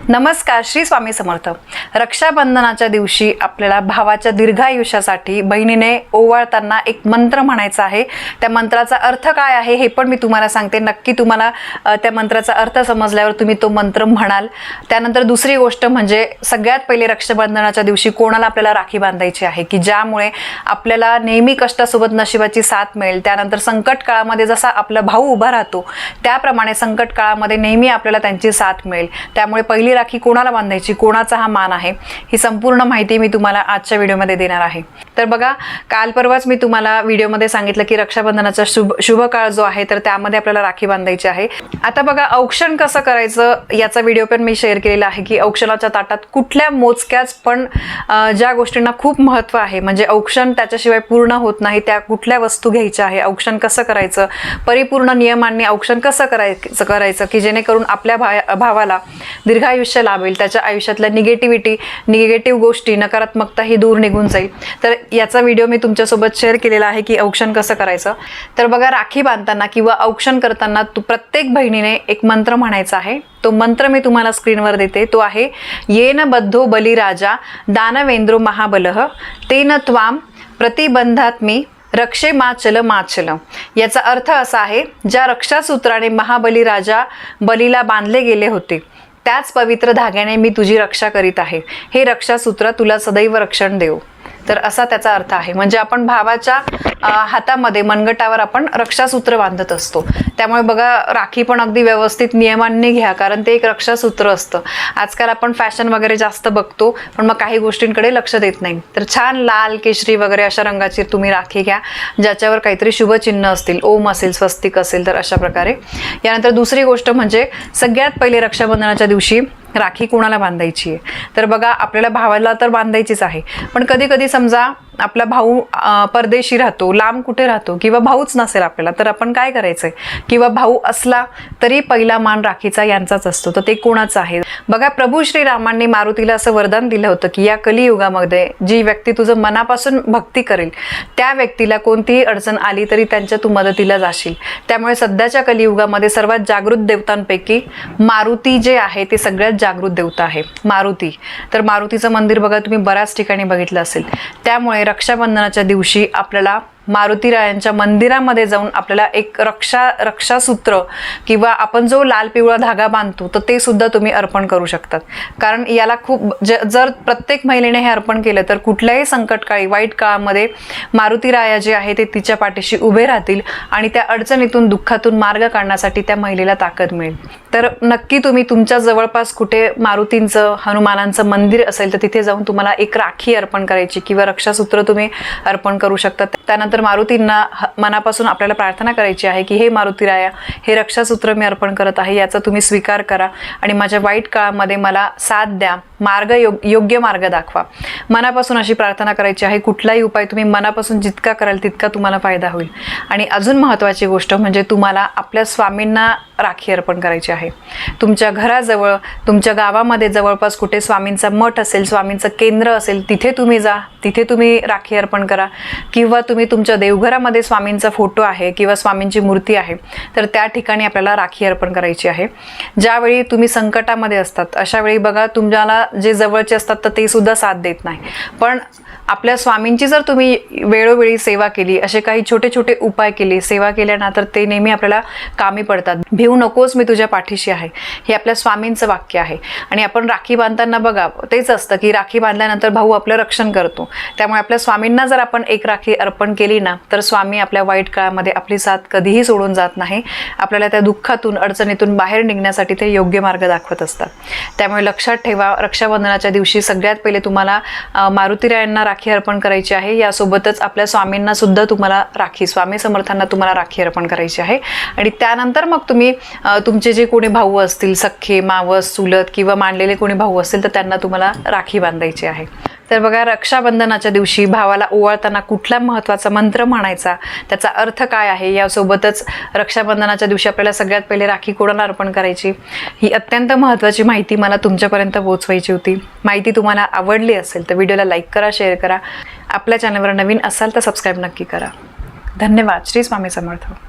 नमस्कार, श्री स्वामी समर्थ। रक्षाबंधनाच्या दिवशी आपल्याला भावाच्या दीर्घायुष्यासाठी बहिणीने ओवाळताना एक मंत्र म्हणायचा आहे। त्या मंत्राचा अर्थ काय आहे हे पण मी तुम्हाला सांगते। नक्की तुम्हाला त्या मंत्राचा अर्थ समजल्यावर तुम्ही तो मंत्र म्हणाल। त्यानंतर दुसरी गोष्ट म्हणजे सगळ्यात पहिले रक्षाबंधनाच्या दिवशी कोणाला आपल्याला राखी बांधायची आहे की ज्यामुळे आपल्याला नेहमी कष्टासोबत नशिबाची साथ मिळेल। त्यानंतर संकट काळामध्ये जसा आपला भाऊ उभा राहतो त्याप्रमाणे संकट काळामध्ये नेहमी आपल्याला त्यांची साथ मिळेल। त्यामुळे पहिली राखी कोणाला बांधायची, कोणाचा हा मान आहे, ही संपूर्ण माहिती मी तुम्हाला आजच्या व्हिडिओमध्ये देणार आहे। तर बघा, काल परवाच मी तुम्हाला व्हिडिओमध्ये सांगितलं की रक्षाबंधनाचा शुभ काळ जो आहे तर त्यामध्ये आपल्याला राखी बांधायची आहे। आता बघा, औक्षण कसं करायचं याचा व्हिडिओ पण मी शेअर केलेला आहे की औक्षणाच्या ताटात कुठल्या मोजक्याच पण ज्या गोष्टींना खूप महत्त्व आहे, म्हणजे औक्षण त्याच्याशिवाय पूर्ण होत नाही, त्या कुठल्या वस्तू घ्यायच्या आहे, औक्षण कसं करायचं, परिपूर्ण नियमांनी औक्षण कसं करायचं की जेणेकरून आपल्या भावाला दीर्घायुष्य लाभेल, त्याच्या आयुष्यातल्या निगेटिव्ह गोष्टी, नकारात्मकता ही दूर निघून जाईल। तर याचा व्हिडिओ मी तुमच्यासोबत शेअर केलेला आहे की औक्षण कसं करायचं। तर बघा, राखी बांधताना किंवा औक्षण करताना प्रत्येक बहिणीने एक मंत्र म्हणायचा आहे। तो मंत्र मी तुम्हाला स्क्रीनवर देते। तो आहे येन बद्धो बलिराजा दानवेंद्रो महाबलः तेन त्वाम प्रतिबंधात्मी रक्षे माचल माचल। याचा अर्थ असा आहे, ज्या रक्षासूत्राने महाबली राजा बलीला बांधले गेले होते त्याच पवित्र धाग्याने मी तुझी रक्षा करीत आहे। हे रक्षासूत्र तुला सदैव रक्षण देव। तर असा त्याचा अर्थ आहे। म्हणजे आपण भावाच्या हातामध्ये मनगटावर आपण रक्षासूत्र बांधत असतो। त्यामुळे बघा, राखी पण अगदी व्यवस्थित नियमांनी घ्या, कारण ते एक रक्षासूत्र असतं। आजकाल आपण फॅशन वगैरे जास्त बघतो, पण मग काही गोष्टींकडे लक्ष देत नाही। तर छान लाल, केशरी वगैरे अशा रंगाची तुम्ही राखी घ्या ज्याच्यावर काहीतरी शुभचिन्ह असतील, ओम असेल, स्वस्तिक असेल, तर अशा प्रकारे। यानंतर दुसरी गोष्ट म्हणजे सगळ्यात पहिले रक्षाबंधनाच्या दिवशी राखी कोणाला बांधायची आहे, तर बघा, आपल्याला भावाला तर बांधायचीच आहे, पण कधी कधी समजा आपला भाऊ परदेशी राहतो, लांब कुठे राहतो, किंवा भाऊच नसेल आपल्याला, तर आपण काय करायचंय, किंवा भाऊ असला तरी पहिला मान राखीचा यांचाच असतो। तर ते कोणाचं आहे बघा, प्रभू श्रीरामांनी मारुतीला असं वरदान दिलं होतं की या कलियुगामध्ये जी व्यक्ती तुझं मनापासून भक्ती करेल त्या व्यक्तीला कोणतीही अडचण आली तरी त्यांच्या तू मदतीला जाशील। त्यामुळे सध्याच्या कलियुगामध्ये सर्वात जागृत देवतांपैकी मारुती जे आहे ते सगळ्यात जागृत देवता आहे, मारुती। तर मारुतीचं मंदिर बघा, तुम्ही बऱ्याच ठिकाणी बघितलं असेल। त्यामुळे रक्षाबंधनाच्या दिवशी आपल्याला मारुतीरायांच्या मंदिरामध्ये जाऊन आपल्याला एक रक्षासूत्र किंवा आपण जो लाल पिवळा धागा बांधतो तर ते सुद्धा तुम्ही अर्पण करू शकतात। कारण याला खूप जर प्रत्येक महिलेने हे अर्पण केलं तर कुठल्याही संकटकाळी, वाईट काळामध्ये मारुतीराया जे आहे ते तिच्या पाठीशी उभे राहतील आणि त्या अडचणीतून, दुःखातून मार्ग काढण्यासाठी त्या महिलेला ताकद मिळेल। तर नक्की तुम्ही तुमच्या जवळपास कुठे मारुतींचं, हनुमानांचं मंदिर असेल तर तिथे जाऊन तुम्हाला एक राखी अर्पण करायची किंवा रक्षासूत्र तुम्ही अर्पण करू शकता। त्यानंतर मारुतींना मनापासून आपल्याला प्रार्थना करायची आहे की हे मारुतीराया, हे रक्षासूत्र मी अर्पण करत आहे, याचा तुम्ही स्वीकार करा आणि माझ्या वाईट काळामध्ये मला साथ द्या, योग्य मार्ग दाखवा। मनापासून अशी प्रार्थना करायची आहे। कुठलाही उपाय तुम्ही मनापासून जितका कराल तितका तुम्हाला फायदा होईल। आणि अजून महत्त्वाची गोष्ट म्हणजे तुम्हाला आपल्या स्वामींना राखी अर्पण करायची आहे। तुमच्या घराजवळ, तुमच्या गावामध्ये जवळपास कुठे स्वामींचा मठ असेल, स्वामींचं केंद्र असेल, तिथे तुम्ही जा, तिथे तुम्ही राखी अर्पण करा। किंवा तुम्ही तुमच्या देवघरामध्ये स्वामींचा फोटो आहे किंवा स्वामींची मूर्ती आहे तर त्या ठिकाणी आपल्याला राखी अर्पण करायची आहे। ज्यावेळी तुम्ही संकटामध्ये असतात अशा वेळी बघा, तुम्हाला जे जवळचे असतात तर ते सुद्धा साथ देत नाही, पण आपल्या स्वामींची जर तुम्ही वेळोवेळी सेवा केली, असे काही छोटे छोटे उपाय केले, सेवा केल्यानंतर ते नेहमी आपल्याला कामी पडतात। भिवू नकोस, मी तुझ्या पाठीशी आहे, हे आपल्या स्वामींचं वाक्य आहे। आणि आपण राखी बांधताना बघा तेच असतं की राखी बांधल्यानंतर भाऊ आपलं रक्षण करतो। त्यामुळे आपल्या स्वामींना जर आपण एक राखी अर्पण केली ना तर स्वामी आपल्या वाईट काळामध्ये आपली साथ कधीही सोडून जात नाही, आपल्याला त्या दुःखातून, अडचणीतून बाहेर निघण्यासाठी ते योग्य मार्ग दाखवत असतात। त्यामुळे लक्षात ठेवा, रक्षाबंधनाच्या दिवशी सगळ्यात पहिले तुम्हाला मारुतीरायांना राखी अर्पण करायची आहे। यासोबतच आपल्या स्वामींना सुद्धा तुम्हाला राखी, स्वामी समर्थांना तुम्हाला राखी अर्पण करायची आहे। आणि त्यानंतर मग तुम्ही तुमचे जे कोणी भाऊ असतील, सख्खे, मावस, चुलत किंवा मानलेले कोणी भाऊ असतील तर त्यांना तुम्हाला राखी बांधायची आहे। तर बघा, रक्षाबंधनाच्या दिवशी भावाला ओवाळताना कुठला महत्त्वाचा मंत्र म्हणायचा, त्याचा अर्थ काय आहे, यासोबतच रक्षाबंधनाच्या दिवशी आपल्याला सगळ्यात पहिले राखी कोणाला अर्पण करायची, ही अत्यंत महत्त्वाची माहिती मला तुमच्यापर्यंत पोहोचवायची होती। माहिती तुम्हाला आवडली असेल तर व्हिडिओला लाईक करा, शेअर करा। आपल्या चॅनलवर नवीन असाल तर सबस्क्राईब नक्की करा। धन्यवाद। श्री स्वामी समर्थ।